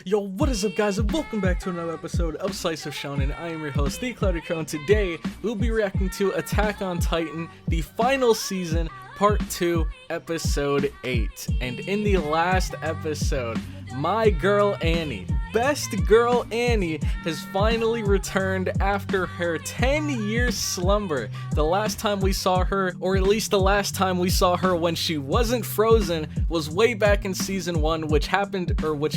Yo, what is up guys, and welcome back to another episode of Slice of Shonen. I am your host, The Cloudy Crow, and today we'll be reacting to Attack on Titan, the final season, part 2, episode 8. And in the last episode, my girl Annie, best girl Annie, has finally returned after her 10-year slumber. The last time we saw her, or at least the last time we saw her when she wasn't frozen, was way back in season 1, which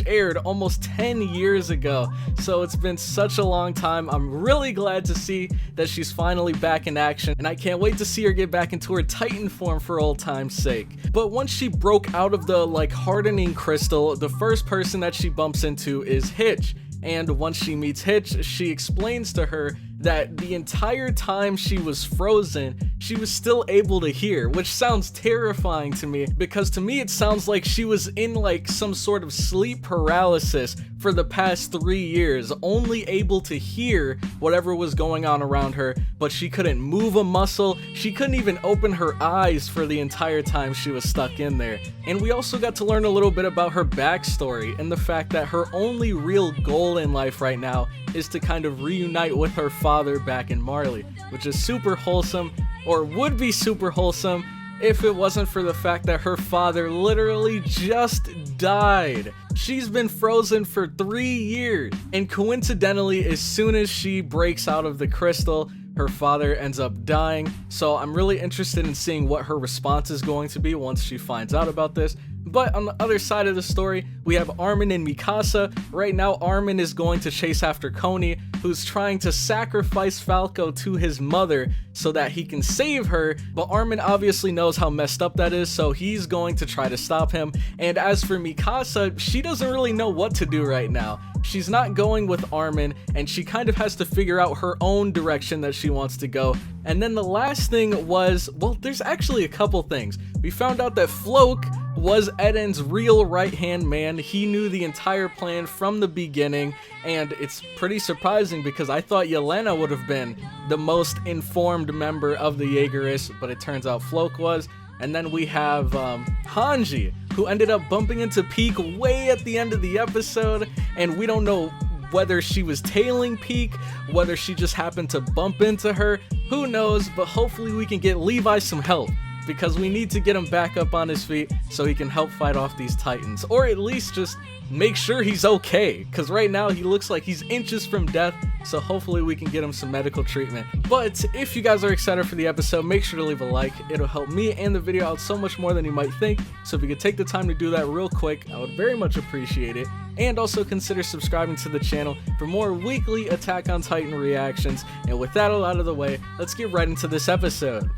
aired almost 10 years ago. So it's been such a long time. I'm really glad to see that she's finally back in action, and I can't wait to see her get back into her Titan form for old time's sake. But once she broke out of the hardening crystal, the first person that she bumps into is Hitch. And once she meets Hitch, she explains to her that the entire time she was frozen, she was still able to hear, which sounds terrifying to me, because to me it sounds like she was in some sort of sleep paralysis for the past 3 years, only able to hear whatever was going on around her, but she couldn't move a muscle, she couldn't even open her eyes for the entire time she was stuck in there. And we also got to learn a little bit about her backstory, and the fact that her only real goal in life right now is to kind of reunite with her father back in Marley, which is super wholesome, or would be super wholesome if it wasn't for the fact that her father literally just died. She's been frozen for 3 years, and coincidentally, as soon as she breaks out of the crystal, her father ends up dying. So I'm really interested in seeing what her response is going to be once she finds out about this. But on the other side of the story, we have Armin and Mikasa. Right now, Armin is going to chase after Coney, who's trying to sacrifice Falco to his mother so that he can save her, but Armin obviously knows how messed up that is, so he's going to try to stop him. And as for Mikasa, she doesn't really know what to do right now. She's not going with Armin, and she kind of has to figure out her own direction that she wants to go. And then the last thing was, well, there's actually a couple things. We found out that Floke was Eden's real right-hand man. He knew the entire plan from the beginning, and it's pretty surprising because I thought Yelena would have been the most informed member of the Jaegerists, but it turns out Floke was. And then we have Hanji, who ended up bumping into Peak way at the end of the episode, and we don't know whether she was tailing Peak, whether she just happened to bump into her, who knows, but hopefully we can get Levi some help, because we need to get him back up on his feet so he can help fight off these Titans, or at least just make sure he's okay, because right now he looks like he's inches from death, so hopefully we can get him some medical treatment. But if you guys are excited for the episode, make sure to leave a like. It'll help me and the video out so much more than you might think, so if you could take the time to do that real quick, I would very much appreciate it. And also consider subscribing to the channel for more weekly Attack on Titan reactions. And with that all out of the way, let's get right into this episode.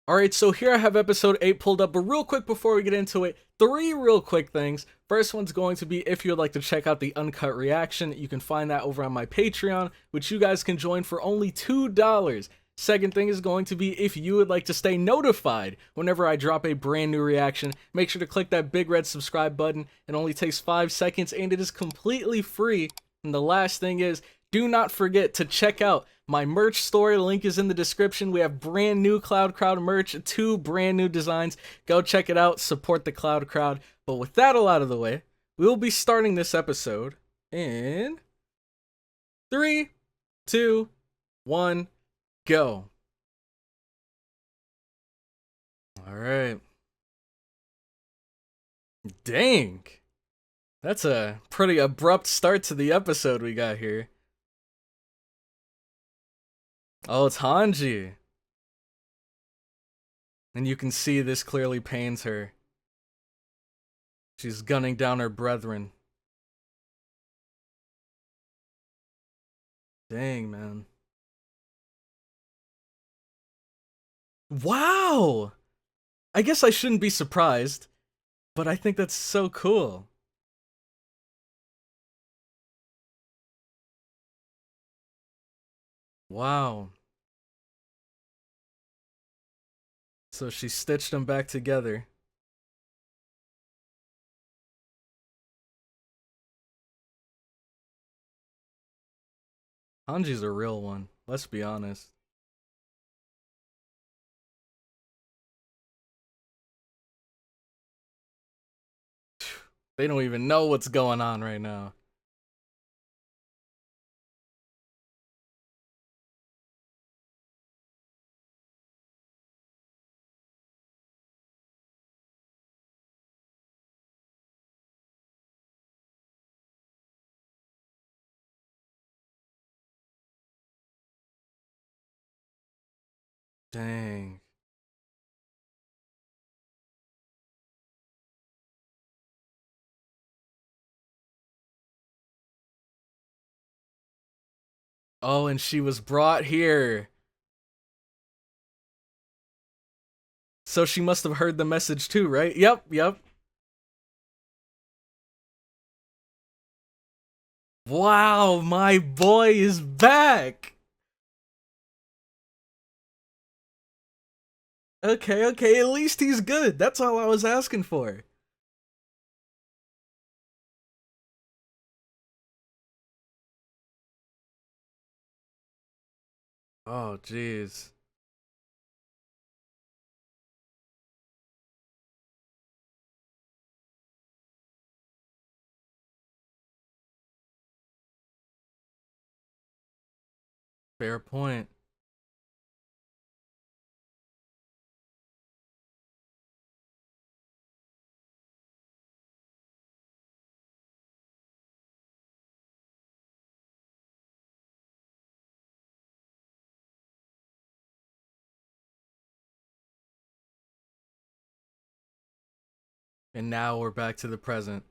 Alright, so here I have episode 8 pulled up, but real quick before we get into it, 3 real quick things. First one's going to be, if you would like to check out the uncut reaction, you can find that over on my Patreon, which you guys can join for only $2. Second thing is going to be, if you would like to stay notified whenever I drop a brand new reaction, make sure to click that big red subscribe button. It only takes 5 seconds and it is completely free. And the last thing is, do not forget to check out my merch store. Link is in the description. We have brand new Cloud Crowd merch, 2 brand new designs. Go check it out, support the Cloud Crowd. But with that all out of the way, we will be starting this episode in 3, 2, 1, go. Alright. Dang. That's a pretty abrupt start to the episode we got here. Oh, it's Hanji. And you can see this clearly pains her. She's gunning down her brethren. Dang, man. Wow! I guess I shouldn't be surprised, but I think that's so cool. Wow. So she stitched them back together. Hanji's a real one, let's be honest. They don't even know what's going on right now. Dang. Oh, and she was brought here. So she must have heard the message too, right? Yep, yep. Wow, my boy is back. Okay, okay, at least he's good. That's all I was asking for. Oh, jeez. Fair point. And now we're back to the present.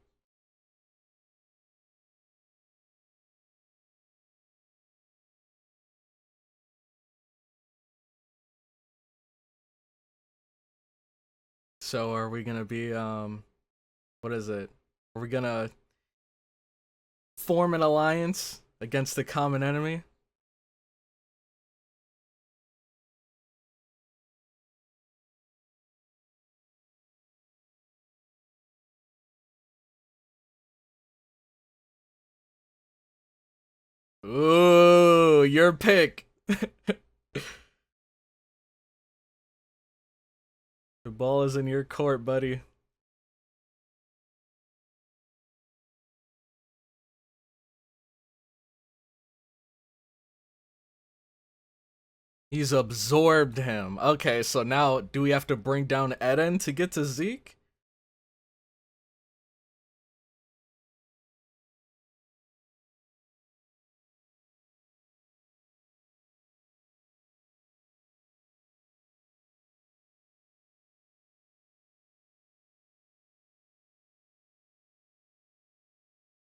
So are we gonna be what is it? Are we gonna form an alliance against the common enemy? Ooh, your pick. The ball is in your court, buddy. He's absorbed him. Okay, so now do we have to bring down Eren to get to Zeke?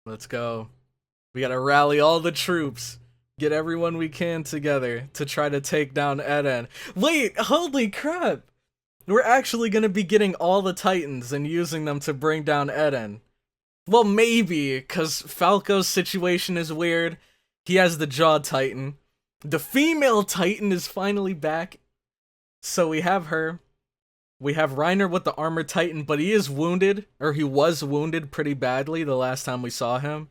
Let's go. We gotta rally all the troops. Get everyone we can together to try to take down Eren. Wait, holy crap! We're actually gonna be getting all the Titans and using them to bring down Eren. Well, maybe, because Falco's situation is weird. He has the Jaw Titan. The female Titan is finally back. So we have her. We have Reiner with the Armor Titan, but he is wounded, or he was wounded pretty badly the last time we saw him.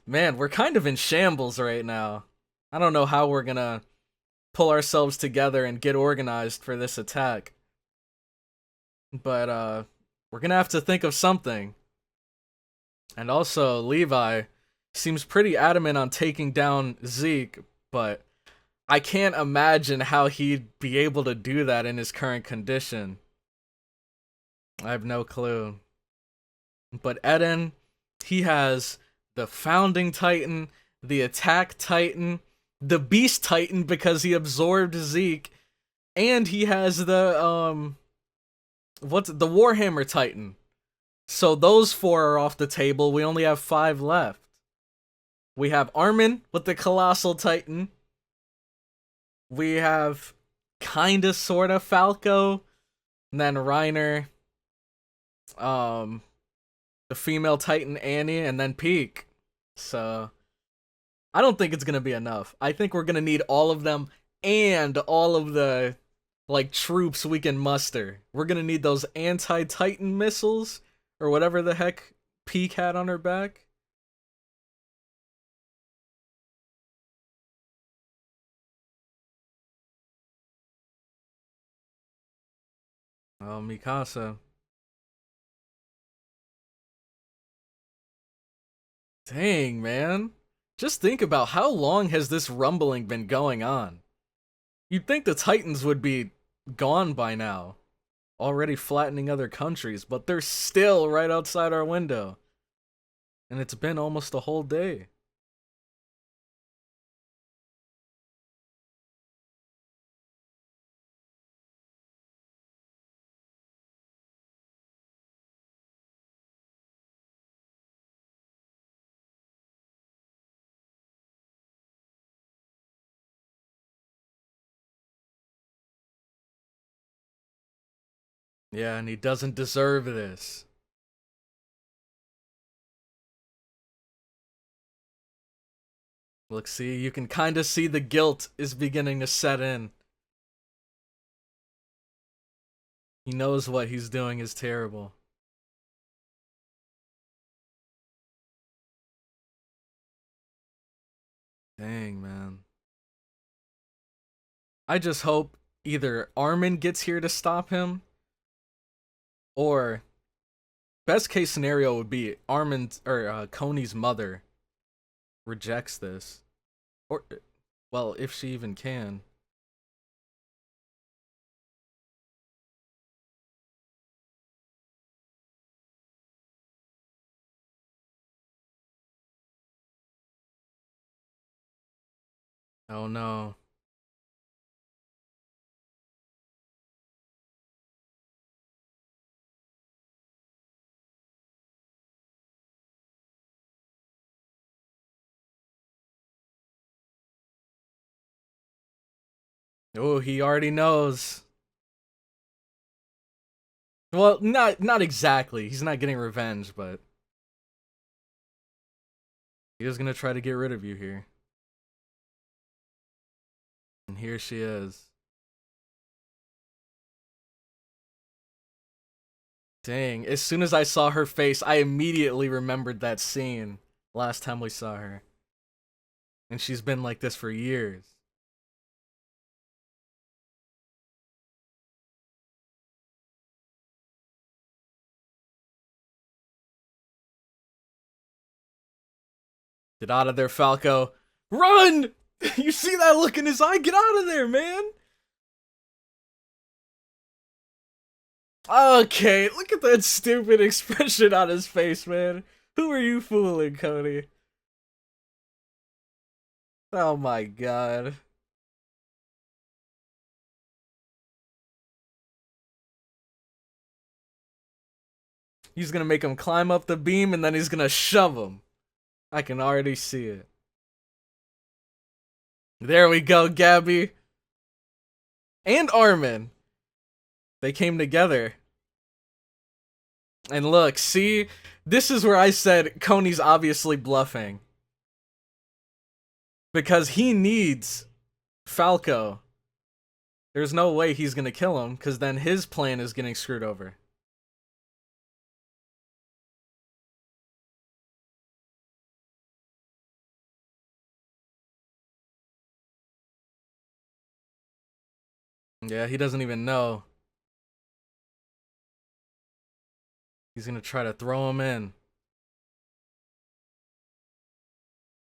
Man, we're kind of in shambles right now. I don't know how we're gonna pull ourselves together and get organized for this attack. But, we're gonna have to think of something. And also, Levi seems pretty adamant on taking down Zeke, but I can't imagine how he'd be able to do that in his current condition. I have no clue. But Eren, he has the Founding Titan, the Attack Titan, the Beast Titan because he absorbed Zeke, and he has the, what's the Warhammer Titan. So those four are off the table. We only have 5 left. We have Armin with the Colossal Titan. We have kinda sorta Falco. And then Reiner. The female Titan Annie, and then Peak. So I don't think it's gonna be enough. I think we're gonna need all of them and all of the like troops we can muster. We're gonna need those anti-Titan missiles or whatever the heck Peak had on her back. Oh, Mikasa. Dang, man. Just think about how long has this rumbling been going on. You'd think the Titans would be gone by now, already flattening other countries, but they're still right outside our window. And it's been almost a whole day. Yeah, and he doesn't deserve this. Look, see, you can kind of see the guilt is beginning to set in. He knows what he's doing is terrible. Dang, man. I just hope either Armin gets here to stop him, or best case scenario would be Armin's or Coney's mother rejects this. Or, well, if she even can. Oh no. Oh, he already knows. Well, not exactly. He's not getting revenge, but he was gonna try to get rid of you here. And here she is. Dang, as soon as I saw her face, I immediately remembered that scene last time we saw her. And she's been like this for years. Get out of there, Falco. Run! You see that look in his eye? Get out of there, man! Okay, look at that stupid expression on his face, man. Who are you fooling, Cody? Oh my god. He's gonna make him climb up the beam and then he's gonna shove him. I can already see it. There we go, Gabby. And Armin. They came together. And look, see? This is where I said Coney's obviously bluffing. Because he needs Falco. There's no way he's gonna kill him, because then his plan is getting screwed over. Yeah, he doesn't even know. He's gonna try to throw him in.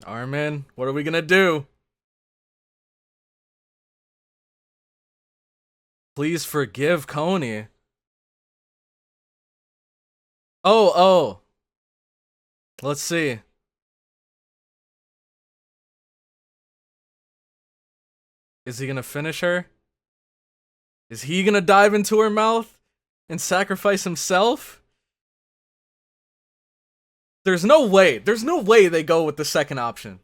Armin, what are we gonna do? Please forgive Coney. Oh. Let's see. Is he gonna finish her? Is he gonna dive into her mouth and sacrifice himself? There's no way. There's no way they go with the second option.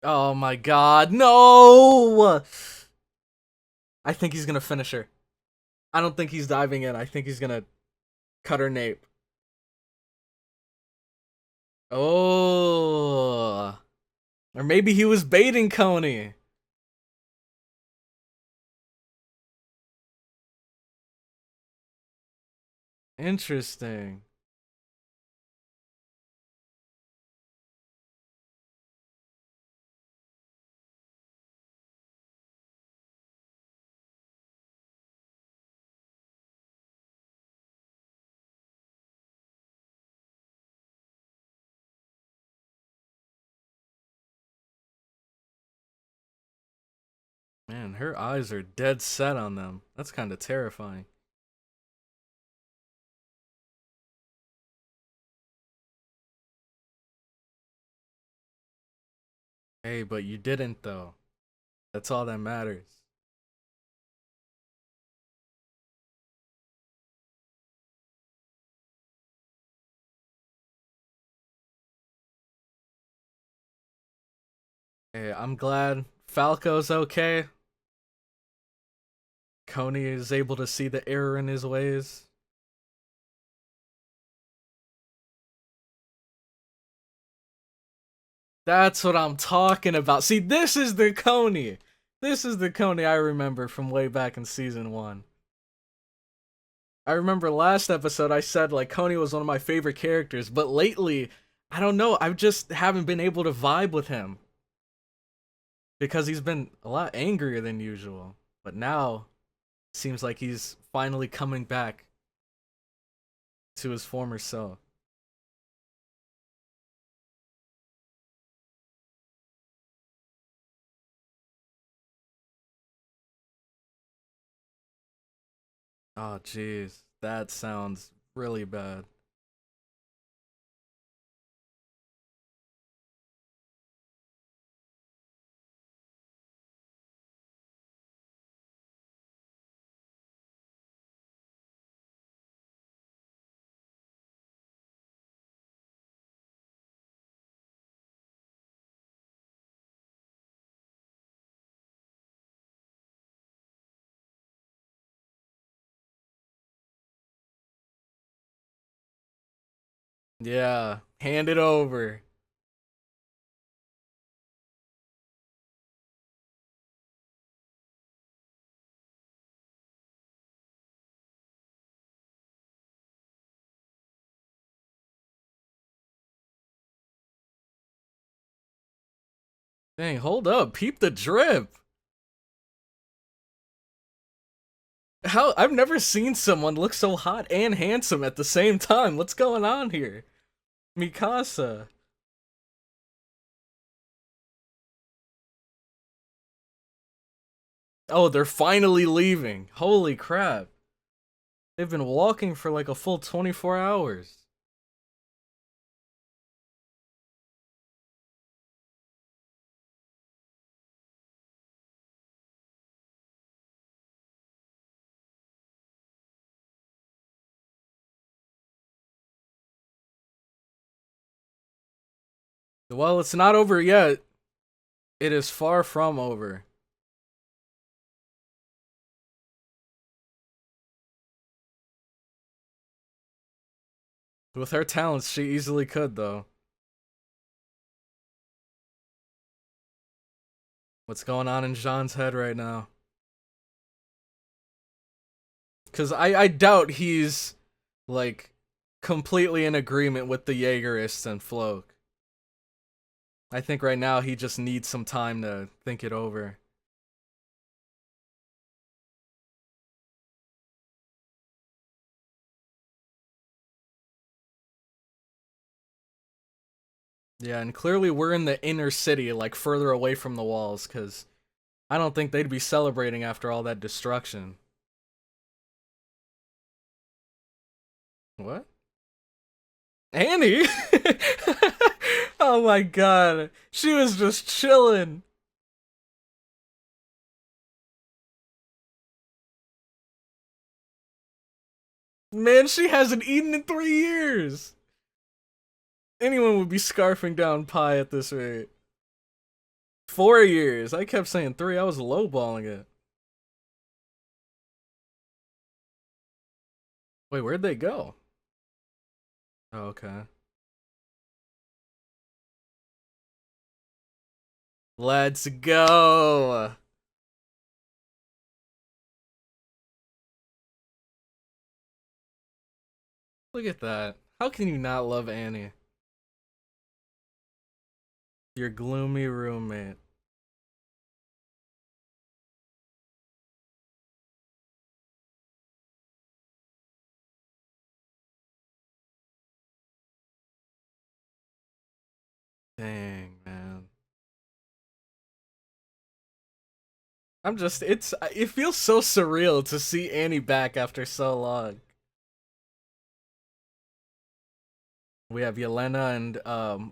Oh my god, no! I think he's gonna finish her. I don't think he's diving in. I think he's gonna cut her nape. Oh. Or maybe he was baiting Coney. Interesting. man, her eyes are dead set on them. That's kind of terrifying. Hey, but you didn't though. That's all that matters. Hey, I'm glad Falco's okay. Coney is able to see the error in his ways. That's what I'm talking about. See, this is the Coney. This is the Coney I remember from way back in season 1. I remember last episode I said like Coney was one of my favorite characters, but lately, I don't know, I just haven't been able to vibe with him. Because he's been a lot angrier than usual. But now, seems like he's finally coming back to his former self. Oh, jeez. That sounds really bad. Yeah, hand it over. Dang, hold up. Peep the drip. How I've never seen someone look so hot and handsome at the same time. What's going on here? Mikasa. Oh, they're finally leaving. Holy crap. They've been walking for like a full 24 hours. Well, it's not over yet. It is far from over. With her talents, she easily could, though. What's going on in Jean's head right now? Because I doubt he's, like, completely in agreement with the Jaegerists and Floke. I think right now he just needs some time to think it over. Yeah, and clearly we're in the inner city, like further away from the walls, because I don't think they'd be celebrating after all that destruction. What? Annie? Oh my god. She was just chilling. Man, she hasn't eaten in 3 years. Anyone would be scarfing down pie at this rate. 4 years. I kept saying 3. I was lowballing it. Wait, where'd they go? Oh, okay. Let's go. Look at that. How can you not love Annie? Your gloomy roommate. Dang, man. it feels so surreal to see Annie back after so long. We have Yelena and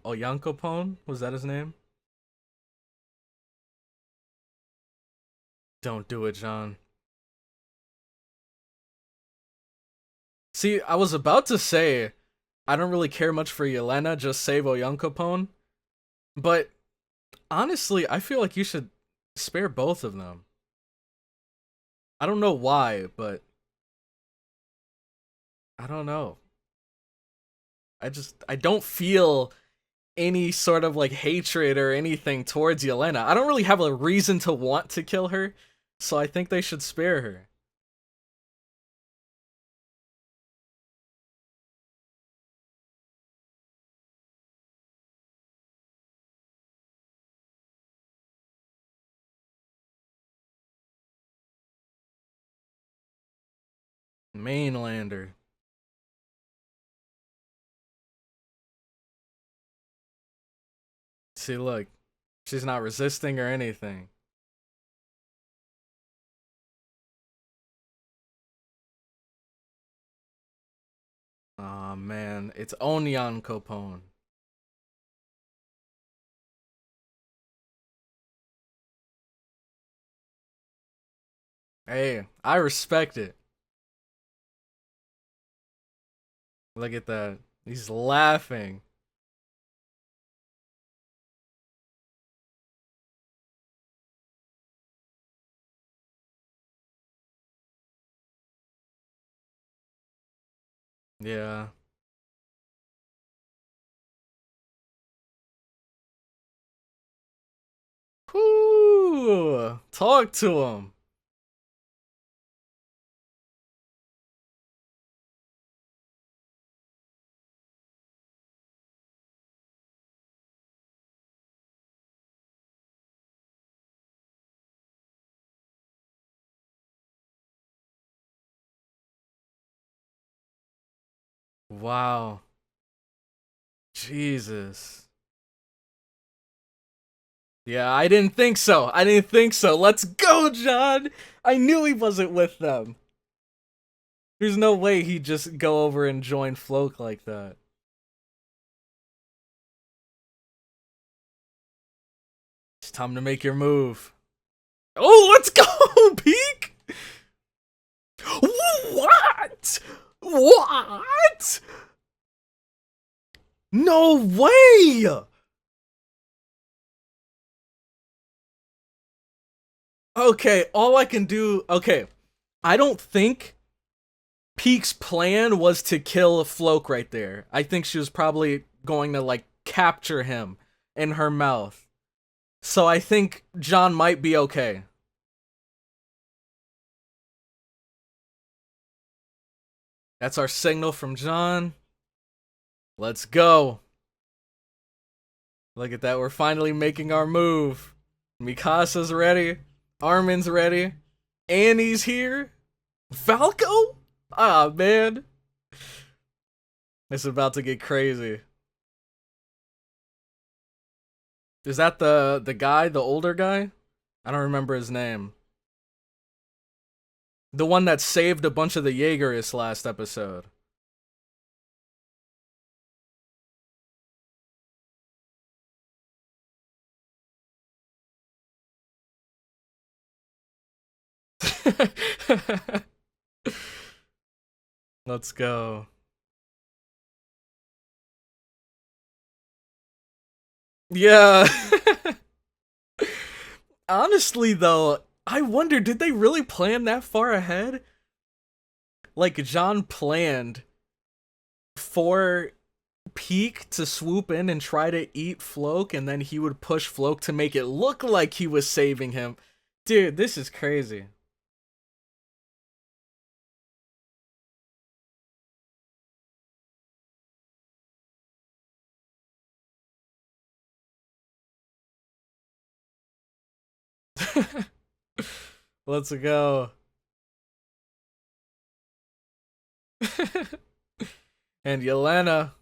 Oyankopon. Was that his name? Don't do it, John. See, I was about to say I don't really care much for Yelena, just save Oyankopon. But honestly, I feel like you should spare both of them. I don't know why, but I don't know. I don't feel any sort of like hatred or anything towards Yelena. I don't really have a reason to want to kill her, so I think they should spare her. Mainlander. See, look, she's not resisting or anything. Aw, man, it's Onyan Kopon. Hey, I respect it. Look at that. He's laughing. Yeah. Whoo! Talk to him. Wow. Jesus. Yeah, I didn't think so. I didn't think so. Let's go, John! I knew he wasn't with them. There's no way he'd just go over and join Floke like that. It's time to make your move. Oh, let's go, Peak! What? What? No way! Okay, all I can do. Okay, I don't think Peak's plan was to kill Floke right there. I think she was probably going to, like, capture him in her mouth. So I think John might be okay. That's our signal from John. Let's go. Look at that, we're finally making our move. Mikasa's ready. Armin's ready. Annie's here. Falco? Ah, man. It's about to get crazy. Is that the guy, the older guy? I don't remember his name. The one that saved a bunch of the Jaegerists last episode. Let's go. Yeah. Honestly, though, I wonder, did they really plan that far ahead? Like, John planned for Peak to swoop in and try to eat Floke, and then he would push Floke to make it look like he was saving him. Dude, this is crazy. Let's go. And Yelena.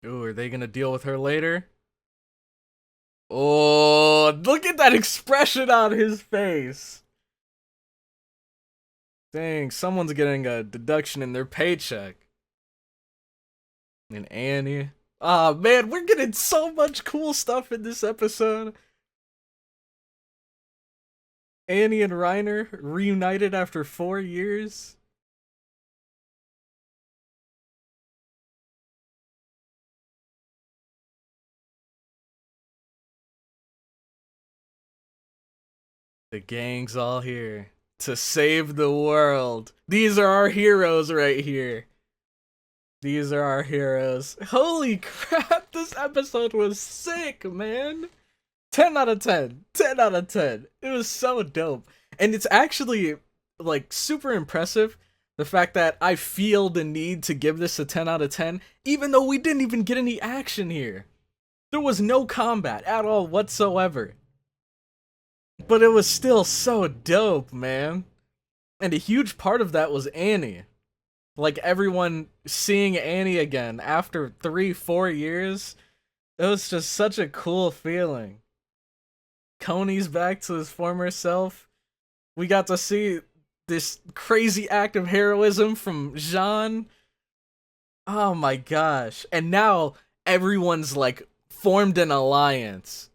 Ooh, are they gonna deal with her later? Oh, look at that expression on his face. Dang, someone's getting a deduction in their paycheck. And Annie. Ah, man, we're getting so much cool stuff in this episode. Annie and Reiner reunited after 4 years. The gang's all here to save the world. These are our heroes right here. These are our heroes. Holy crap, this episode was sick, man. 10 out of 10. 10 out of 10. It was so dope. And it's actually, like, super impressive, the fact that I feel the need to give this a 10 out of 10, even though we didn't even get any action here. There was no combat at all whatsoever. But it was still so dope, man. And a huge part of that was Annie. Like, everyone seeing Annie again after 3-4 years. It was just such a cool feeling. Coney's back to his former self. We got to see this crazy act of heroism from Jean. Oh my gosh. And now everyone's like formed an alliance.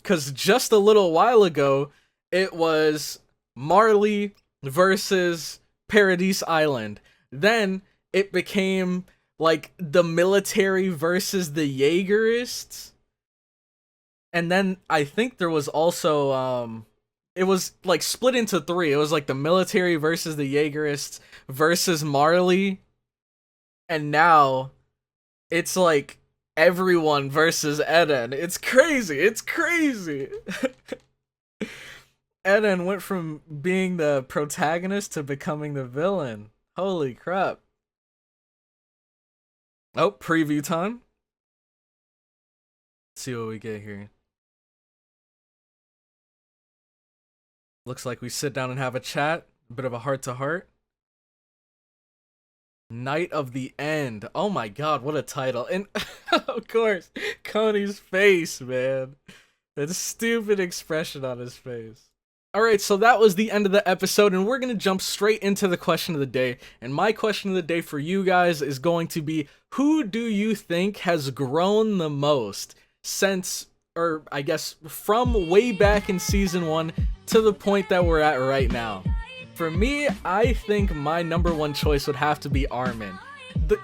Because just a little while ago, it was Marley versus Paradise Island. Then it became like the military versus the Jaegerists. And then I think there was also, it was like split into 3. It was like the military versus the Jaegerists versus Marley. And now it's like everyone versus Eren. It's crazy. It's crazy. Eren went from being the protagonist to becoming the villain. Holy crap. Oh, preview time. Let's see what we get here. Looks like we sit down and have a chat. A bit of a heart-to-heart. Night of the End. Oh my god, what a title. And, of course, Coney's face, man. That stupid expression on his face. Alright, so that was the end of the episode, and we're going to jump straight into the question of the day. And my question of the day for you guys is going to be, who do you think has grown the most since, or I guess from way back in Season 1 to the point that we're at right now? For me, I think my number one choice would have to be Armin.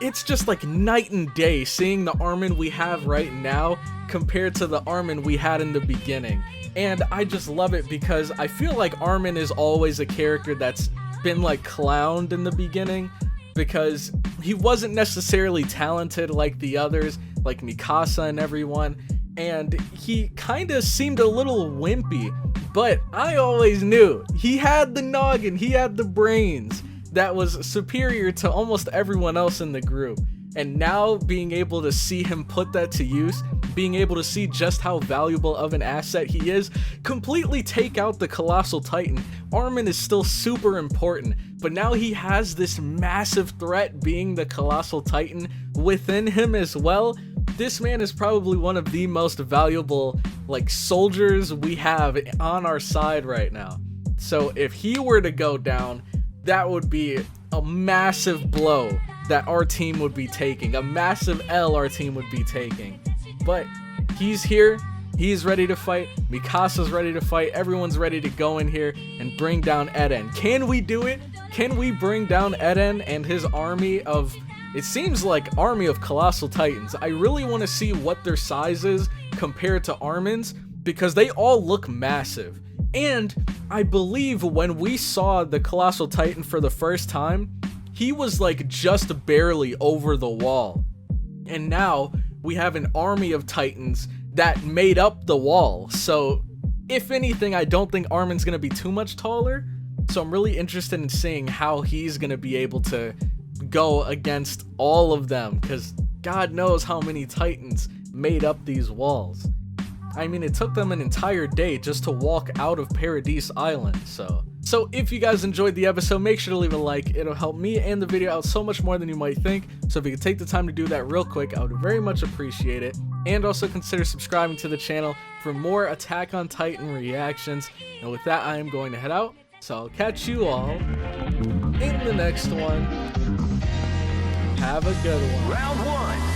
It's just like night and day seeing the Armin we have right now compared to the Armin we had in the beginning. And I just love it because I feel like Armin is always a character that's been like clowned in the beginning because he wasn't necessarily talented like the others, like Mikasa and everyone, and he kind of seemed a little wimpy, but I always knew he had the noggin, he had the brains that was superior to almost everyone else in the group. And now being able to see him put that to use, being able to see just how valuable of an asset he is, completely take out the Colossal Titan. Armin is still super important, but now he has this massive threat being the Colossal Titan within him as well. This man is probably one of the most valuable, like, soldiers we have on our side right now. So if he were to go down, that would be a massive blow that our team would be taking, a massive L our team would be taking. But he's here, he's ready to fight, Mikasa's ready to fight, everyone's ready to go in here and bring down Eren. Can we do it? Can we bring down Eren and his army of, it seems like army of Colossal Titans? I really want to see what their size is compared to Armin's, because they all look massive. And I believe when we saw the Colossal Titan for the first time, he was like just barely over the wall. And now we have an army of Titans that made up the wall. So if anything, I don't think Armin's gonna be too much taller. So I'm really interested in seeing how he's gonna be able to go against all of them, because God knows how many Titans made up these walls. I mean, it took them an entire day just to walk out of Paradise Island, so So if you guys enjoyed the episode, make sure to leave a like. It'll help me and the video out so much more than you might think. So if you could take the time to do that real quick, I would very much appreciate it. And also consider subscribing to the channel for more Attack on Titan reactions. And with that, I am going to head out. So I'll catch you all in the next one. Have a good one. Round 1.